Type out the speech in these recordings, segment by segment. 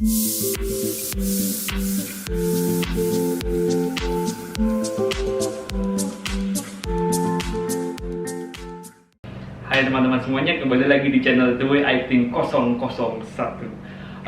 Hai teman-teman semuanya, kembali lagi di channel The Way I Think 001.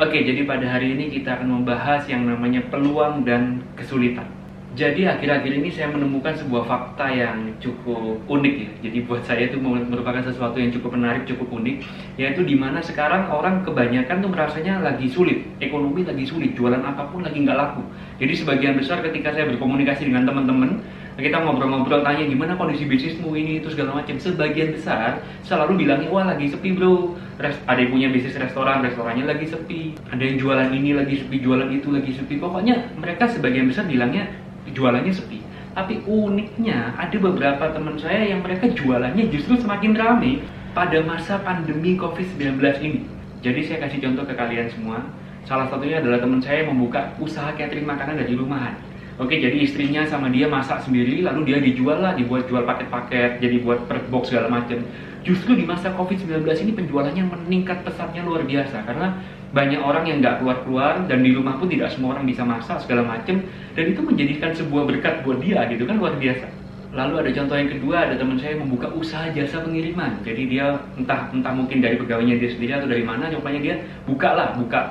Oke, jadi pada hari ini kita akan membahas yang namanya peluang dan kesulitan. Jadi akhir-akhir ini saya menemukan sebuah fakta yang cukup unik ya. Jadi buat saya itu merupakan sesuatu yang cukup menarik, cukup unik, yaitu dimana sekarang orang kebanyakan tuh merasanya lagi sulit, ekonomi lagi sulit, jualan apapun lagi nggak laku. Jadi sebagian besar ketika saya berkomunikasi dengan teman-teman, kita ngobrol-ngobrol, tanya gimana kondisi bisnismu ini itu segala macam, sebagian besar selalu bilangnya wah lagi sepi bro. Ada yang punya bisnis restoran, restorannya lagi sepi. Ada yang jualan ini lagi sepi, jualan itu lagi sepi. Pokoknya mereka sebagian besar bilangnya jualannya sepi. Tapi uniknya ada beberapa teman saya yang mereka jualannya justru semakin ramai pada masa pandemi COVID-19 ini. Jadi saya kasih contoh ke kalian semua. Salah satunya adalah teman saya yang membuka usaha catering makanan dari rumahan. Oke, jadi istrinya sama dia masak sendiri, lalu dia dijual lah, dibuat jual paket-paket, jadi buat per box segala macam. Justru di masa COVID-19 ini penjualannya meningkat pesatnya luar biasa, karena banyak orang yang nggak keluar-keluar, dan di rumah pun tidak semua orang bisa masak segala macam, dan itu menjadikan sebuah berkat buat dia gitu kan, luar biasa. Lalu ada contoh yang kedua, ada teman saya membuka usaha jasa pengiriman. Jadi dia entah mungkin dari pegawainya dia sendiri atau dari mana, nyopanya dia buka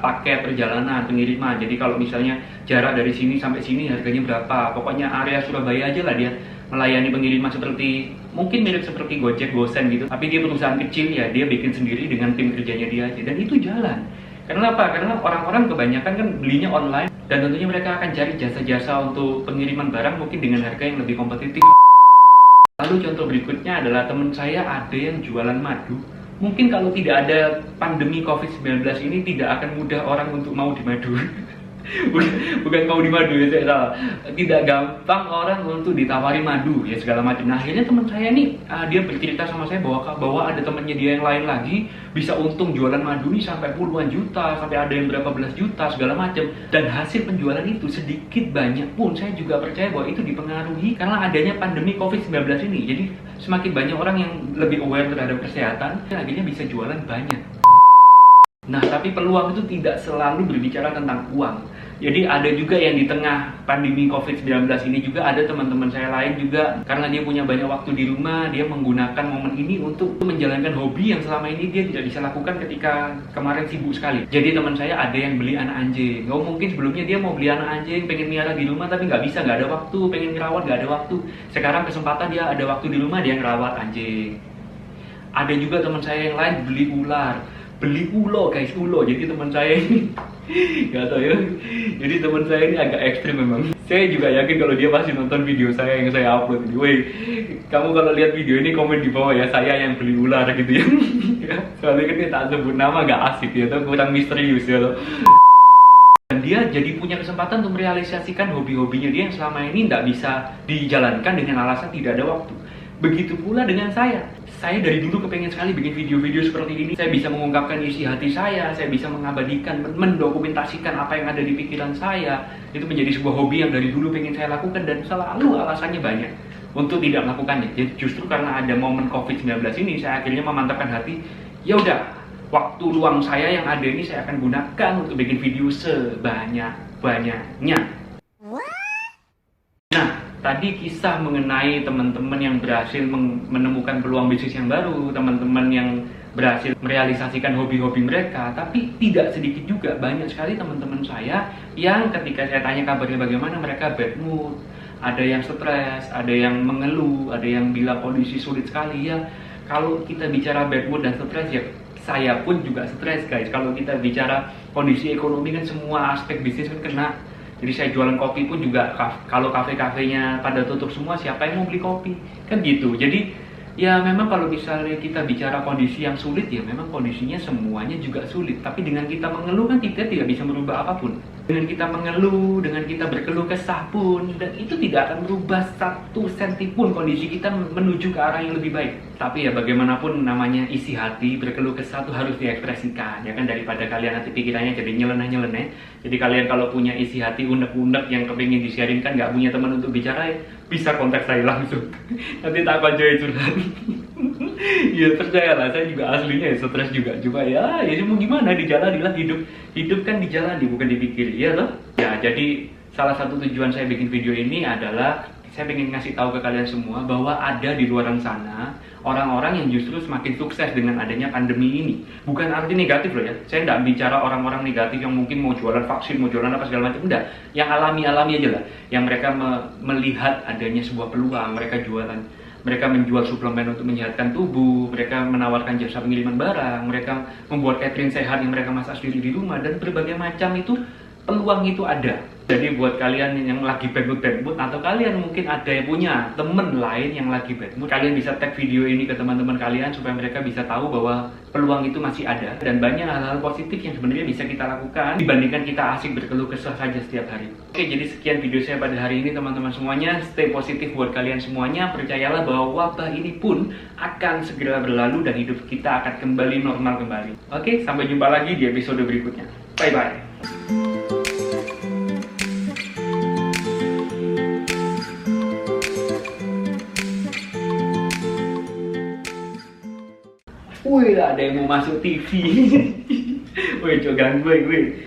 paket perjalanan pengiriman. Jadi kalau misalnya jarak dari sini sampai sini harganya berapa, pokoknya area Surabaya aja lah dia melayani pengiriman, seperti mungkin mirip seperti Gojek, Gosen gitu. Tapi dia perusahaan kecil ya, dia bikin sendiri dengan tim kerjanya dia aja, dan itu jalan. Karena apa? Karena orang-orang kebanyakan kan belinya online, dan tentunya mereka akan cari jasa-jasa untuk pengiriman barang mungkin dengan harga yang lebih kompetitif. Lalu contoh berikutnya adalah teman saya ada yang jualan madu. Mungkin kalau tidak ada pandemi COVID-19 ini tidak akan mudah orang untuk mau di madu. bukan mau di madu ya, saya salah. Tidak gampang orang untuk ditawari madu ya segala macam. Nah akhirnya teman saya nih dia bercerita sama saya bahwa ada temannya dia yang lain lagi bisa untung jualan madu nih sampai puluhan juta, sampai ada yang berapa belas juta segala macam. Dan hasil penjualan itu sedikit banyak pun saya juga percaya bahwa itu dipengaruhi karena adanya pandemi COVID-19 ini. Jadi semakin banyak orang yang lebih aware terhadap kesehatan, akhirnya bisa jualan banyak. Nah, tapi peluang itu tidak selalu berbicara tentang uang. Jadi ada juga yang di tengah pandemi COVID-19 ini juga ada teman-teman saya lain juga, karena dia punya banyak waktu di rumah, dia menggunakan momen ini untuk menjalankan hobi yang selama ini dia tidak bisa lakukan ketika kemarin sibuk sekali. Jadi teman saya ada yang beli anak anjing. Oh, mungkin sebelumnya dia mau beli anak anjing, pengen miara di rumah tapi nggak bisa, nggak ada waktu, pengen ngerawat nggak ada waktu. Sekarang kesempatan dia ada waktu di rumah, dia ngerawat anjing. Ada juga teman saya yang lain beli ular. Beli ulo guys, ulo. Jadi teman saya ini nggak tahu ya, jadi teman saya ini agak ekstrim memang. Saya juga yakin kalau dia pasti nonton video saya yang saya upload ini. Woi, kamu kalau lihat video ini komen di bawah ya, saya yang beli ular gitu ya. Soalnya kan dia tak sebut nama, nggak asik ya, atau kurang misterius ya loh. Dan dia jadi punya kesempatan untuk merealisasikan hobi-hobinya dia yang selama ini nggak bisa dijalankan dengan alasan tidak ada waktu. Begitu pula dengan saya. Saya dari dulu kepengen sekali bikin video-video seperti ini. Saya bisa mengungkapkan isi hati saya bisa mengabadikan, mendokumentasikan apa yang ada di pikiran saya. Itu menjadi sebuah hobi yang dari dulu pengen saya lakukan, dan selalu alasannya banyak untuk tidak melakukannya. Jadi justru karena ada momen COVID-19 ini, saya akhirnya memantapkan hati, ya udah, waktu luang saya yang ada ini saya akan gunakan untuk bikin video sebanyak-banyaknya. Nah, tadi kisah mengenai teman-teman yang berhasil menemukan peluang bisnis yang baru, teman-teman yang berhasil merealisasikan hobi-hobi mereka. Tapi tidak sedikit juga, banyak sekali teman-teman saya yang ketika saya tanya kabarnya bagaimana, mereka bad mood, ada yang stres, ada yang mengeluh, ada yang bilang kondisi sulit sekali ya. Kalau kita bicara bad mood dan stres ya, saya pun juga stres guys. Kalau kita bicara kondisi ekonomi kan semua aspek bisnis kan kena. Jadi saya jualan kopi pun juga, kalau kafe-kafenya pada tutup semua, siapa yang mau beli kopi? Kan gitu. Jadi ya memang kalau misalnya kita bicara kondisi yang sulit, ya memang kondisinya semuanya juga sulit. Tapi dengan kita mengeluh kan kita tidak bisa merubah apapun. Dengan kita mengeluh, dengan kita berkeluh kesah pun, dan itu tidak akan merubah 1 senti pun kondisi kita menuju ke arah yang lebih baik. Tapi ya bagaimanapun namanya isi hati, berkeluh kesah itu harus diekspresikan, ya kan, daripada kalian nanti pikirannya jadi nyeleneh-nyeleneh. Jadi kalian kalau punya isi hati unek-unek yang kepingin di-sharingkan, nggak punya teman untuk bicara, ya bisa kontak saya langsung. Nanti tak akan curhat. Ya percayalah, saya juga aslinya ya stres juga. Cuma ya mau gimana, dijalanilah hidup. Hidup kan dijalani, bukan dipikir, ya loh. Ya, jadi salah satu tujuan saya bikin video ini adalah saya ingin ngasih tahu ke kalian semua bahwa ada di luar sana orang-orang yang justru semakin sukses dengan adanya pandemi ini. Bukan arti negatif loh ya. Saya nggak bicara orang-orang negatif yang mungkin mau jualan vaksin, mau jualan apa segala macam. Enggak. Yang alami-alami aja lah. Yang mereka melihat adanya sebuah peluang, mereka jualan. Mereka menjual suplemen untuk menyehatkan tubuh, mereka menawarkan jasa pengiriman barang, mereka membuat catering sehat yang mereka masak sendiri di rumah, dan berbagai macam itu peluang itu ada. Jadi buat kalian yang lagi bad mood atau kalian mungkin ada yang punya temen lain yang lagi bad mood, kalian bisa tag video ini ke teman-teman kalian supaya mereka bisa tahu bahwa peluang itu masih ada dan banyak hal-hal positif yang sebenarnya bisa kita lakukan dibandingkan kita asik berkeluh kesah saja setiap hari. Oke, jadi sekian video saya pada hari ini teman-teman semuanya. Stay positif buat kalian semuanya. Percayalah bahwa wabah ini pun akan segera berlalu dan hidup kita akan kembali normal kembali. Oke, sampai jumpa lagi di episode berikutnya. Bye bye. Wih, ada yang mau masuk TV. Wih, coba ganggu gue.